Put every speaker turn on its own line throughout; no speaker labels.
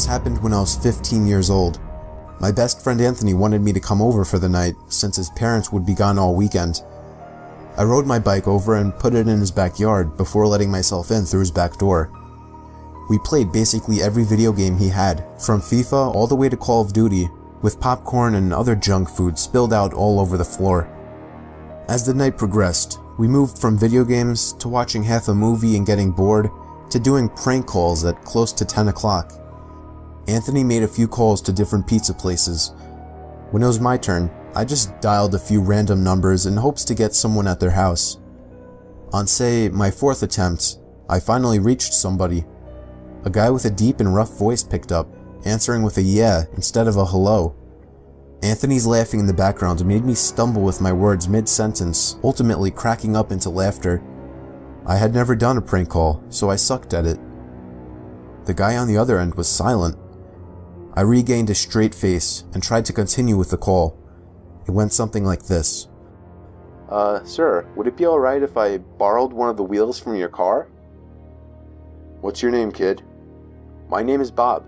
This happened when I was 15 years old. My best friend Anthony wanted me to come over for the night since his parents would be gone all weekend. I rode my bike over and put it in his backyard before letting myself in through his back door. We played basically every video game he had, from FIFA all the way to Call of Duty, with popcorn and other junk food spilled out all over the floor. As the night progressed, we moved from video games to watching half a movie and getting bored to doing prank calls at close to 10 o'clock. Anthony made a few calls to different pizza places. When it was my turn, I just dialed a few random numbers in hopes to get someone at their house. On, say, my fourth attempt, I finally reached somebody. A guy with a deep and rough voice picked up, answering with a yeah instead of a hello. Anthony's laughing in the background made me stumble with my words mid-sentence, ultimately cracking up into laughter. I had never done a prank call, so I sucked at it. The guy on the other end was silent. I regained a straight face and tried to continue with the call. It went something like this. Sir, would it be alright if I borrowed one of the wheels from your car? What's your name, kid? My name is Bob.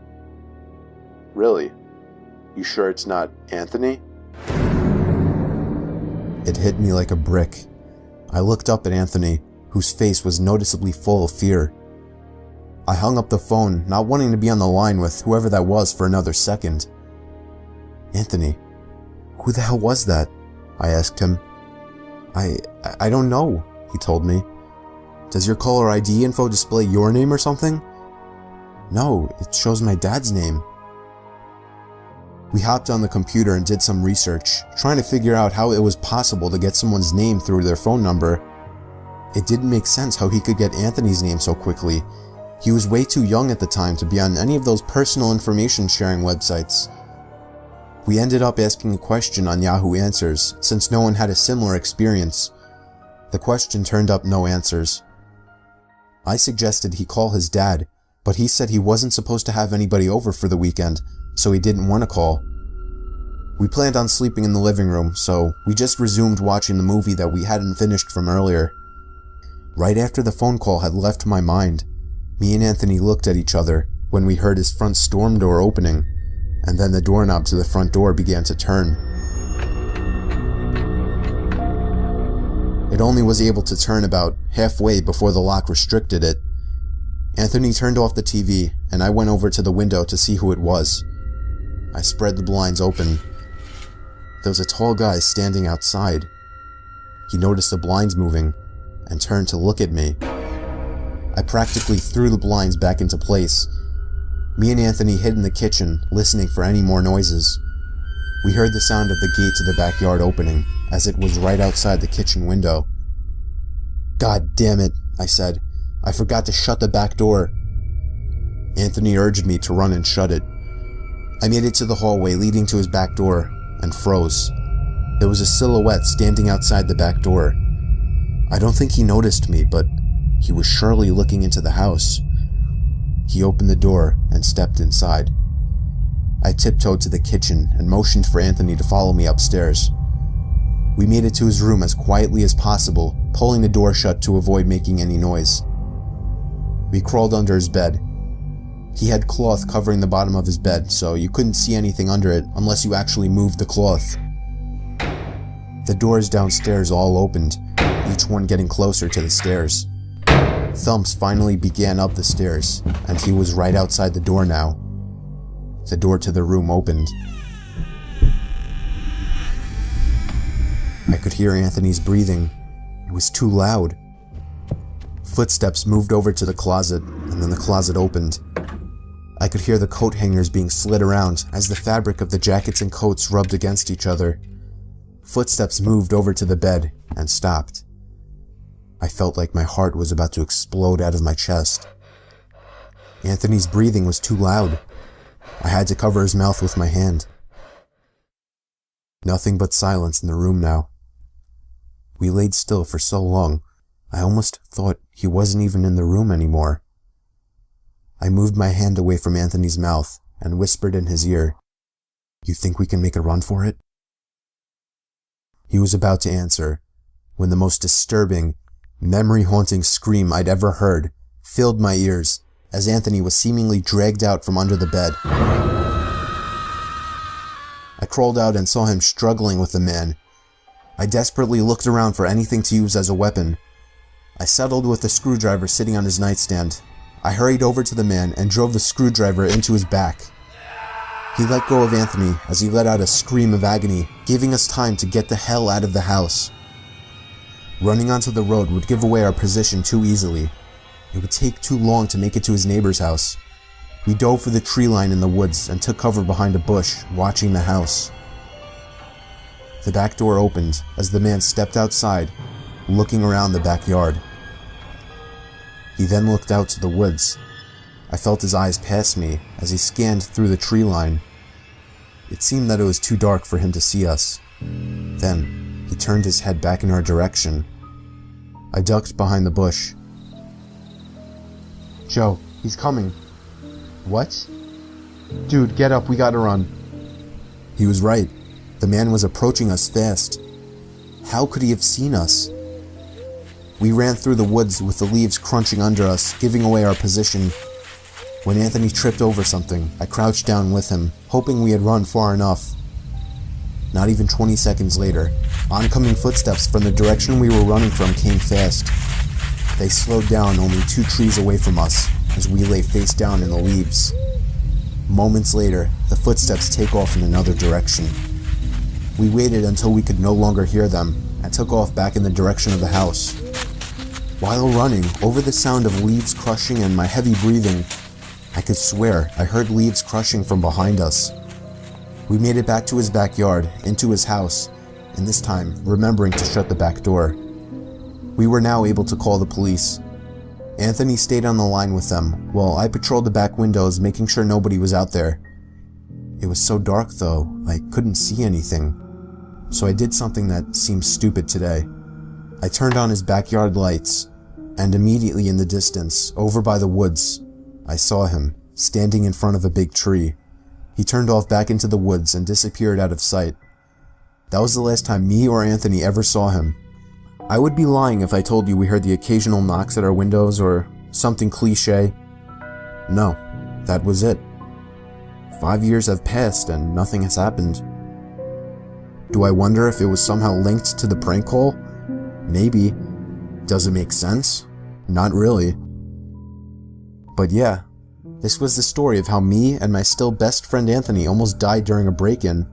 Really? You sure it's not Anthony? It hit me like a brick. I looked up at Anthony, whose face was noticeably full of fear. I hung up the phone, not wanting to be on the line with whoever that was for another second. Anthony, who the hell was that? I asked him. I don't know, he told me. Does your caller ID info display your name or something? No, it shows my dad's name. We hopped on the computer and did some research, trying to figure out how it was possible to get someone's name through their phone number. It didn't make sense how he could get Anthony's name so quickly. He was way too young at the time to be on any of those personal information sharing websites. We ended up asking a question on Yahoo Answers, since no one had a similar experience. The question turned up no answers. I suggested he call his dad, but he said he wasn't supposed to have anybody over for the weekend, so he didn't want to call. We planned on sleeping in the living room, so we just resumed watching the movie that we hadn't finished from earlier. Right after the phone call had left my mind, me and Anthony looked at each other when we heard his front storm door opening, and then the doorknob to the front door began to turn. It only was able to turn about halfway before the lock restricted it. Anthony turned off the TV, and I went over to the window to see who it was. I spread the blinds open. There was a tall guy standing outside. He noticed the blinds moving, and turned to look at me. I practically threw the blinds back into place. Me and Anthony hid in the kitchen, listening for any more noises. We heard the sound of the gate to the backyard opening, as it was right outside the kitchen window. God damn it, I said. I forgot to shut the back door. Anthony urged me to run and shut it. I made it to the hallway leading to his back door, and froze. There was a silhouette standing outside the back door. I don't think he noticed me, but he was surely looking into the house. He opened the door and stepped inside. I tiptoed to the kitchen and motioned for Anthony to follow me upstairs. We made it to his room as quietly as possible, pulling the door shut to avoid making any noise. We crawled under his bed. He had cloth covering the bottom of his bed, so you couldn't see anything under it unless you actually moved the cloth. The doors downstairs all opened, each one getting closer to the stairs. Thumps finally began up the stairs, and he was right outside the door now. The door to the room opened. I could hear Anthony's breathing. It was too loud. Footsteps moved over to the closet, and then the closet opened. I could hear the coat hangers being slid around as the fabric of the jackets and coats rubbed against each other. Footsteps moved over to the bed and stopped. I felt like my heart was about to explode out of my chest. Anthony's breathing was too loud. I had to cover his mouth with my hand. Nothing but silence in the room now. We laid still for so long, I almost thought he wasn't even in the room anymore. I moved my hand away from Anthony's mouth and whispered in his ear, "You think we can make a run for it?" He was about to answer when the most disturbing, memory-haunting scream I'd ever heard filled my ears as Anthony was seemingly dragged out from under the bed. I crawled out and saw him struggling with the man. I desperately looked around for anything to use as a weapon. I settled with the screwdriver sitting on his nightstand. I hurried over to the man and drove the screwdriver into his back. He let go of Anthony as he let out a scream of agony, giving us time to get the hell out of the house. Running onto the road would give away our position too easily. It would take too long to make it to his neighbor's house. We dove for the tree line in the woods and took cover behind a bush, watching the house. The back door opened as the man stepped outside, looking around the backyard. He then looked out to the woods. I felt his eyes pass me as he scanned through the tree line. It seemed that it was too dark for him to see us. Then, he turned his head back in our direction. I ducked behind the bush.
Joe, he's coming. What? Dude, get up, we gotta run.
He was right. The man was approaching us fast. How could he have seen us? We ran through the woods with the leaves crunching under us, giving away our position. When Anthony tripped over something, I crouched down with him, hoping we had run far enough. Not even 20 seconds later, oncoming footsteps from the direction we were running from came fast. They slowed down only 2 trees away from us as we lay face down in the leaves. Moments later, the footsteps take off in another direction. We waited until we could no longer hear them and took off back in the direction of the house. While running, over the sound of leaves crushing and my heavy breathing, I could swear I heard leaves crushing from behind us. We made it back to his backyard, into his house, and this time remembering to shut the back door. We were now able to call the police. Anthony stayed on the line with them, while I patrolled the back windows, making sure nobody was out there. It was so dark though, I couldn't see anything. So I did something that seems stupid today. I turned on his backyard lights, and immediately in the distance, over by the woods, I saw him, standing in front of a big tree. He turned off back into the woods and disappeared out of sight. That was the last time me or Anthony ever saw him. I would be lying if I told you we heard the occasional knocks at our windows or something cliche. No, that was it. 5 years have passed and nothing has happened. Do I wonder if it was somehow linked to the prank call? Maybe. Does it make sense? Not really. But yeah, this was the story of how me and my still best friend Anthony almost died during a break-in.